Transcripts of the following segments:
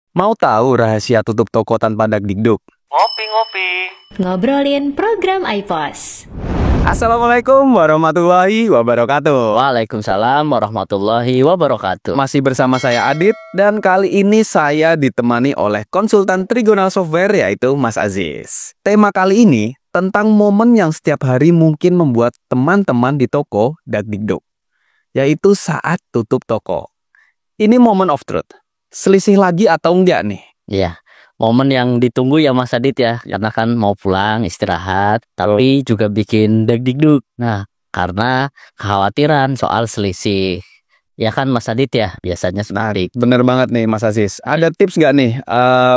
Mau tahu rahasia tutup toko tanpa dagdikduk? Ngopi-ngopi. Ngobrolin program iPos. Assalamualaikum warahmatullahi wabarakatuh. Waalaikumsalam warahmatullahi wabarakatuh. Masih bersama saya Adit, dan kali ini saya ditemani oleh konsultan Trigonal Software, yaitu Mas Aziz. Tema kali ini tentang momen yang setiap hari mungkin membuat teman-teman di toko dagdikduk, yaitu saat tutup toko. Ini moment of truth. Selisih lagi atau enggak nih? Iya, momen yang ditunggu ya Mas Adit ya, karena kan mau pulang istirahat, tapi juga bikin deg-degdug. Nah, karena kekhawatiran soal selisih. Ya kan Mas Adit ya, biasanya seperti itu. Bener banget nih Mas Aziz. Ada tips nggak nih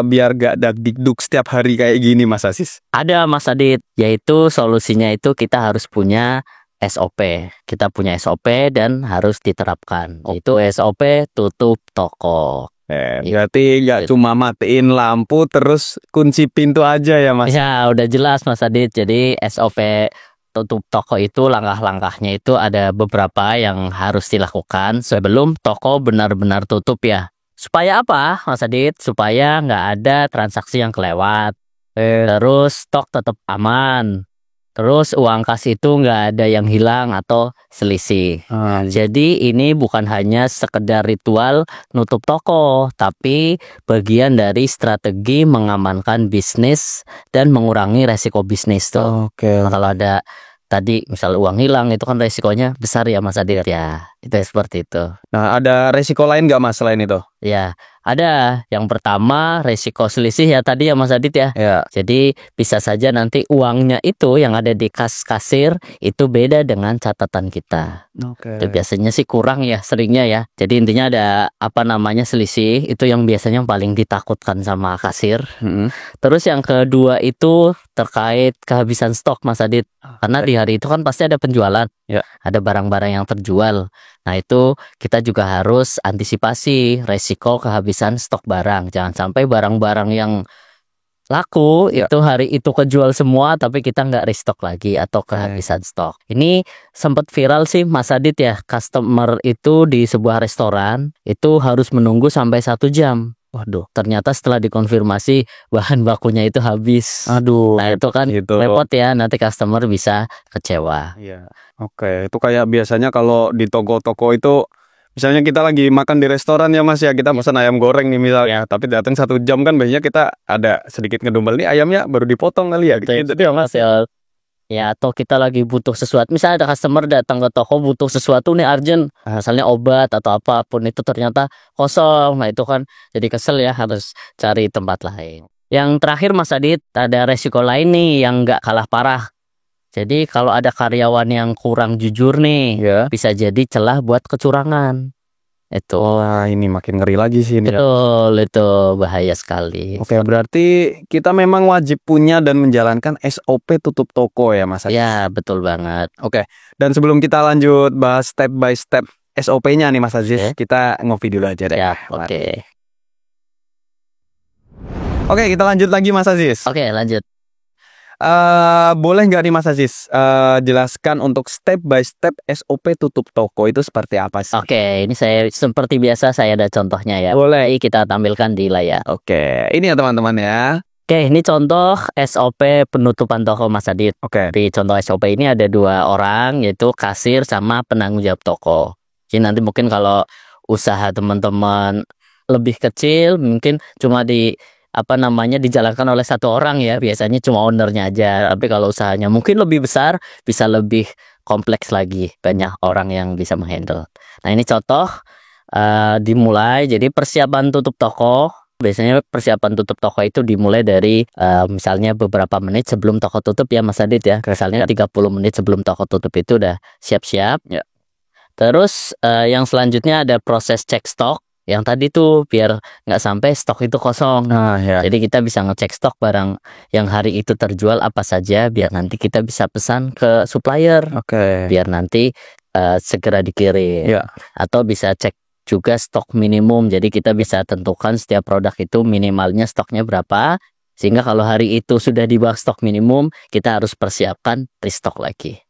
biar gak dagdikduk setiap hari kayak gini Mas Aziz? Ada Mas Adit, yaitu solusinya itu kita harus punya SOP. Kita punya SOP dan harus diterapkan. Itu SOP tutup toko. Berarti nggak cuma matiin lampu terus kunci pintu aja ya Mas? Ya udah jelas Mas Adit. Jadi SOP tutup toko itu langkah-langkahnya itu ada beberapa yang harus dilakukan sebelum toko benar-benar tutup ya. Supaya apa Mas Adit? Supaya nggak ada transaksi yang kelewat. Terus stok tetap aman. Terus uang kas itu nggak ada yang hilang atau selisih. Jadi ini bukan hanya sekedar ritual nutup toko, tapi bagian dari strategi mengamankan bisnis dan mengurangi resiko bisnis tuh. Nah, kalau ada tadi misal uang hilang itu kan resikonya besar ya Mas Adit ya. Itu seperti itu. Nah, ada resiko lain nggak Mas selain itu? Ya, ada. Yang pertama resiko selisih ya tadi ya Mas Adit ya. Ya. Jadi bisa saja nanti uangnya itu yang ada di kas kasir itu beda dengan catatan kita. Itu biasanya sih kurang ya, seringnya ya. Jadi intinya ada selisih, itu yang biasanya paling ditakutkan sama kasir. Terus yang kedua itu terkait kehabisan stok Mas Adit. Karena di hari itu kan pasti ada penjualan. Ya. Ada barang-barang yang terjual. Nah itu kita juga harus antisipasi resiko kehabisan stok barang. Jangan sampai barang-barang yang laku itu hari itu kejual semua tapi kita nggak restock lagi atau kehabisan stok. Ini sempat viral sih Mas Adit ya, customer itu di sebuah restoran itu harus menunggu sampai 1 jam. Waduh, ternyata setelah dikonfirmasi bahan bakunya itu habis. Aduh. Nah itu kan repot ya, nanti customer bisa kecewa. Iya. Itu kayak biasanya kalau di toko-toko itu, misalnya kita lagi makan di restoran ya Mas ya, kita pesan ayam goreng nih misalnya, tapi datang 1 jam kan biasanya kita ada sedikit ngedumel nih ayamnya baru dipotong kali ya. Gitu ya Mas. Ya atau kita lagi butuh sesuatu, misalnya ada customer datang ke toko butuh sesuatu nih urgent, misalnya obat atau apapun itu ternyata kosong. Nah itu kan jadi kesel ya, harus cari tempat lain. Yang terakhir Mas Adit, ada resiko lain nih yang nggak kalah parah. Jadi kalau ada karyawan yang kurang jujur nih, bisa jadi celah buat kecurangan. Itu. Wah, ini makin ngeri lagi sih ini. Betul, itu bahaya sekali. Berarti kita memang wajib punya dan menjalankan SOP tutup toko ya Mas. Ya, betul banget. Dan sebelum kita lanjut bahas step by step SOP-nya nih Mas Aziz, kita ngopi dulu aja deh. Ya, Oke, kita lanjut lagi Mas Aziz. Lanjut. Boleh nggak nih Mas Aziz jelaskan untuk step by step SOP tutup toko itu seperti apa sih? Ini saya seperti biasa saya ada contohnya ya. Boleh kita tampilkan di layar. Ini ya teman-teman ya. Ini contoh SOP penutupan toko Mas Adit. Di contoh SOP ini ada 2 orang, yaitu kasir sama penanggung jawab toko. Jadi nanti mungkin kalau usaha teman-teman lebih kecil mungkin cuma dijalankan oleh 1 orang ya, biasanya cuma ownernya aja. Tapi kalau usahanya mungkin lebih besar, bisa lebih kompleks lagi, banyak orang yang bisa menghandle. Nah ini contoh dimulai. Jadi persiapan tutup toko, biasanya persiapan tutup toko itu dimulai dari misalnya beberapa menit sebelum toko tutup ya Mas Adit ya. Misalnya 30 menit sebelum toko tutup itu udah siap-siap. Terus yang selanjutnya ada proses cek stok. Yang tadi tuh biar nggak sampai stok itu kosong. Jadi kita bisa ngecek stok barang yang hari itu terjual apa saja, biar nanti kita bisa pesan ke supplier. Biar nanti segera dikirim. Atau bisa cek juga stok minimum. Jadi kita bisa tentukan setiap produk itu minimalnya stoknya berapa, sehingga kalau hari itu sudah di bawah stok minimum, kita harus persiapkan restock lagi.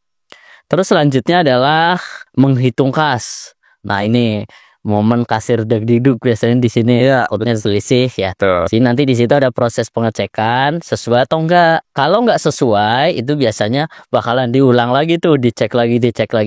Terus selanjutnya adalah menghitung kas. Nah ini momen kasir degdiduk biasanya di sini takutnya selisih ya. Jadi nanti di situ ada proses pengecekan sesuai atau enggak. Kalau enggak sesuai itu biasanya bakalan diulang lagi tuh, dicek lagi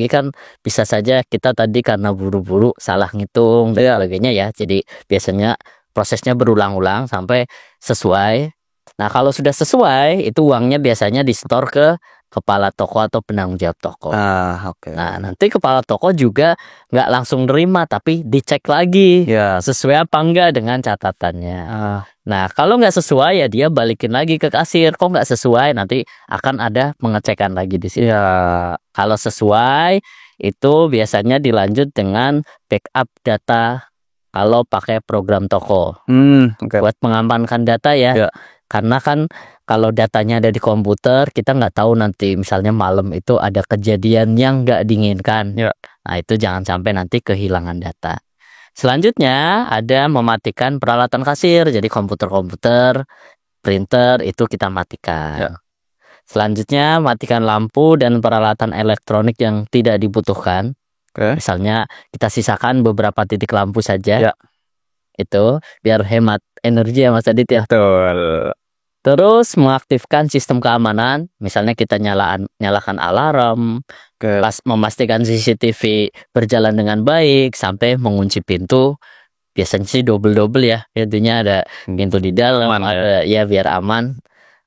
kan bisa saja kita tadi karena buru-buru salah ngitung dan sebagainya ya. Jadi biasanya prosesnya berulang-ulang sampai sesuai. Nah kalau sudah sesuai itu uangnya biasanya disetor ke kepala toko atau penanggung jawab toko. Nah nanti kepala toko juga nggak langsung nerima tapi dicek lagi sesuai apa enggak dengan catatannya. Nah kalau nggak sesuai ya dia balikin lagi ke kasir. Kok nggak sesuai, nanti akan ada pengecekan lagi di sini. Kalau sesuai itu biasanya dilanjut dengan backup data kalau pakai program toko buat mengamankan data ya. Karena kan kalau datanya ada di komputer, kita nggak tahu nanti misalnya malam itu ada kejadian yang nggak diinginkan. Nah itu jangan sampai nanti kehilangan data. Selanjutnya ada mematikan peralatan kasir. Jadi komputer, printer itu kita matikan. Selanjutnya matikan lampu dan peralatan elektronik yang tidak dibutuhkan. Misalnya kita sisakan beberapa titik lampu saja. Itu biar hemat energi ya Mas Adit ya. Terus mengaktifkan sistem keamanan, misalnya kita nyalakan alarm, memastikan CCTV berjalan dengan baik sampai mengunci pintu. Biasanya sih double ya, intinya ada pintu di dalam, ada ya biar aman.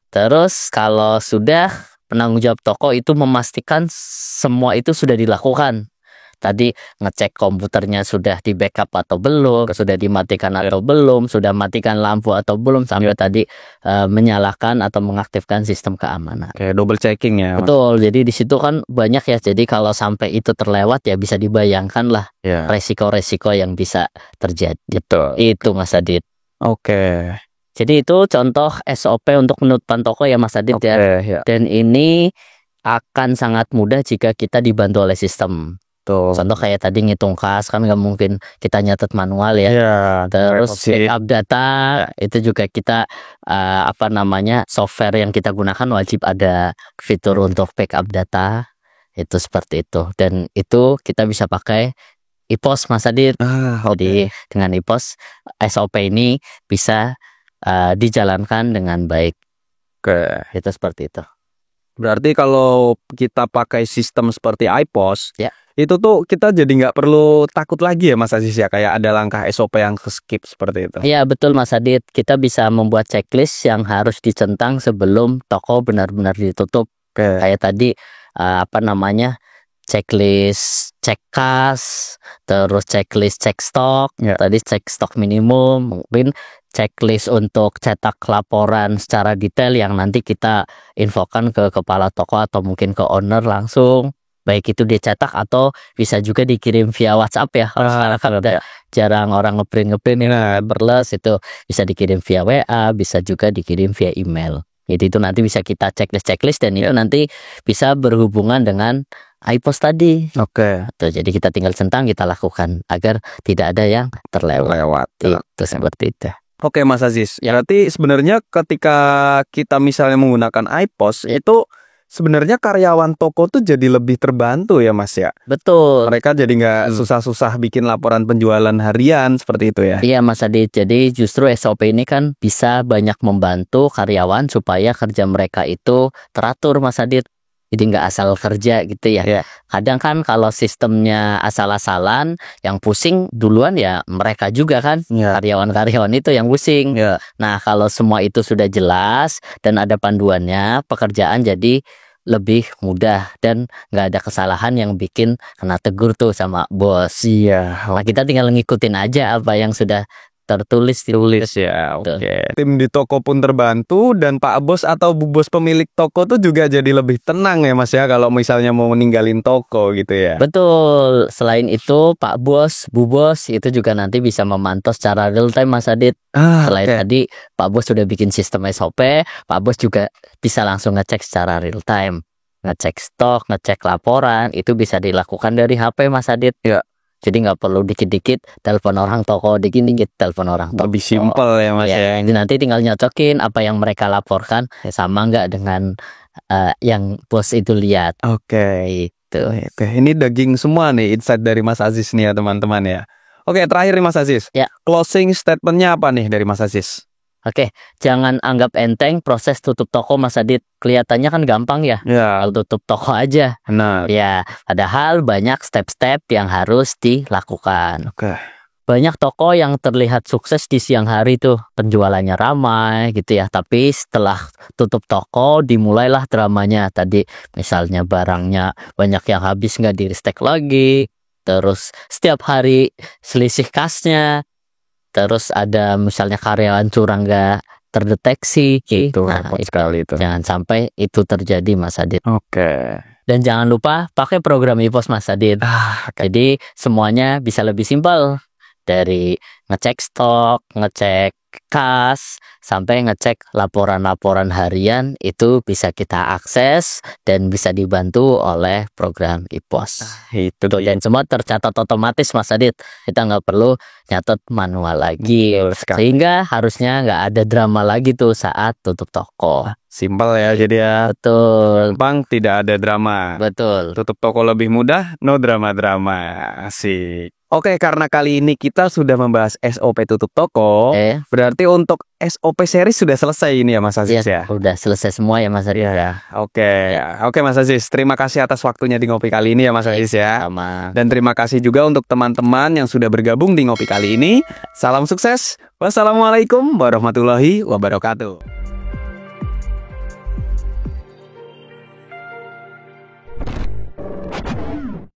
Terus kalau sudah, penanggung jawab toko itu memastikan semua itu sudah dilakukan. Tadi ngecek komputernya sudah di backup atau belum, sudah dimatikan atau belum, sudah matikan lampu atau belum, sampai tadi menyalakan atau mengaktifkan sistem keamanan. Double checking ya. Betul. Jadi di situ kan banyak ya. Jadi kalau sampai itu terlewat ya bisa dibayangkan lah resiko-resiko yang bisa terjadi. Itu Mas Adit. Jadi itu contoh SOP untuk penutupan toko ya Mas Adit ya. Dan ini akan sangat mudah jika kita dibantu oleh sistem. Contoh kayak tadi ngitung kas kan nggak mungkin kita nyatet manual ya. Terus backup data itu juga kita software yang kita gunakan wajib ada fitur untuk backup data. Itu seperti itu. Dan itu kita bisa pakai IPOS Mas Adit. Jadi dengan IPOS SOP ini bisa dijalankan dengan baik. Itu seperti itu. Berarti kalau kita pakai sistem seperti IPOS, itu tuh kita jadi nggak perlu takut lagi ya Mas Aziz ya, kayak ada langkah SOP yang ke-skip seperti itu. Iya betul Mas Adit, kita bisa membuat checklist yang harus dicentang sebelum toko benar-benar ditutup. Kayak tadi checklist cek kas, terus checklist cek stok, tadi cek stok minimum, mungkin checklist untuk cetak laporan secara detail yang nanti kita infokan ke kepala toko atau mungkin ke owner langsung. Baik itu dicetak atau bisa juga dikirim via WhatsApp ya. Sekarang kan jarang orang ngeprint paperless, itu bisa dikirim via WA, bisa juga dikirim via email. Jadi itu nanti bisa kita checklist dan itu nanti bisa berhubungan dengan IPOS tadi. Tuh, jadi kita tinggal centang, kita lakukan agar tidak ada yang terlewat. Itu seperti itu. Mas Aziz, berarti sebenarnya ketika kita misalnya menggunakan IPOS itu sebenarnya karyawan toko tuh jadi lebih terbantu ya Mas ya. Betul. Mereka jadi nggak susah-susah bikin laporan penjualan harian seperti itu ya. Iya Mas Adit. Jadi justru SOP ini kan bisa banyak membantu karyawan supaya kerja mereka itu teratur Mas Adit. Jadi nggak asal kerja gitu ya. Kadang kan kalau sistemnya asal-asalan, yang pusing duluan ya mereka juga kan. Karyawan-karyawan itu yang pusing. Nah kalau semua itu sudah jelas dan ada panduannya, pekerjaan jadi lebih mudah dan nggak ada kesalahan yang bikin kena tegur tuh sama bos. Nah kita tinggal ngikutin aja apa yang sudah tertulis ya. Tim di toko pun terbantu dan Pak Bos atau Bu Bos pemilik toko tuh juga jadi lebih tenang ya Mas ya kalau misalnya mau meninggalin toko gitu ya. Betul. Selain itu Pak Bos, Bu Bos itu juga nanti bisa memantau secara real time Mas Adit. Selain tadi Pak Bos sudah bikin sistem SOP, Pak Bos juga bisa langsung ngecek secara real time. Ngecek stok, ngecek laporan, itu bisa dilakukan dari HP Mas Adit. Jadi nggak perlu dikit-dikit telepon orang toko, dikit-dikit telepon orang toko. Lebih simpel ya Mas ya. Jadi nanti tinggal nyocokin apa yang mereka laporkan sama nggak dengan yang bos itu lihat. Ini daging semua nih insight dari Mas Aziz nih ya teman-teman ya. Oke, terakhir nih Mas Aziz. Ya. Closing statementnya apa nih dari Mas Aziz? Oke, jangan anggap enteng proses tutup toko Mas Adit. Kelihatannya kan gampang ya. Ya, Kalau tutup toko aja. benar. Ya, padahal banyak step-step yang harus dilakukan. Oke. Banyak toko yang terlihat sukses di siang hari tuh, penjualannya ramai gitu ya. Tapi setelah tutup toko, dimulailah dramanya. Tadi misalnya barangnya banyak yang habis nggak di-restock lagi. Terus setiap hari selisih kasnya. Terus ada misalnya karyawan curang nggak terdeteksi gitu. Nah, Repot sekali itu. jangan sampai itu terjadi Mas Adit. Oke. Dan jangan lupa pakai program IPOS Mas Adit. Oke. Jadi semuanya bisa lebih simpel. Dari ngecek stok, ngecek kas, sampai ngecek laporan-laporan harian itu bisa kita akses dan bisa dibantu oleh program IPOS. Itu Tuh, dan semua tercatat otomatis Mas Adit. Kita nggak perlu nyatet manual lagi. Betul sekali. Sehingga harusnya nggak ada drama lagi tuh saat tutup toko. Simpel ya, jadi ya Betul, gampang, tidak ada drama. betul. Tutup toko lebih mudah, no drama-drama. Asik. Oke, karena kali ini kita sudah membahas SOP tutup toko, berarti untuk SOP series sudah selesai ini ya Mas Aziz ya? Udah selesai semua ya Mas Adit. Iya. Oke Mas Aziz, terima kasih atas waktunya di Ngopi kali ini ya Mas Aziz ya. Sama. Dan terima kasih juga untuk teman-teman yang sudah bergabung di Ngopi kali ini. Salam sukses. Wassalamualaikum warahmatullahi wabarakatuh.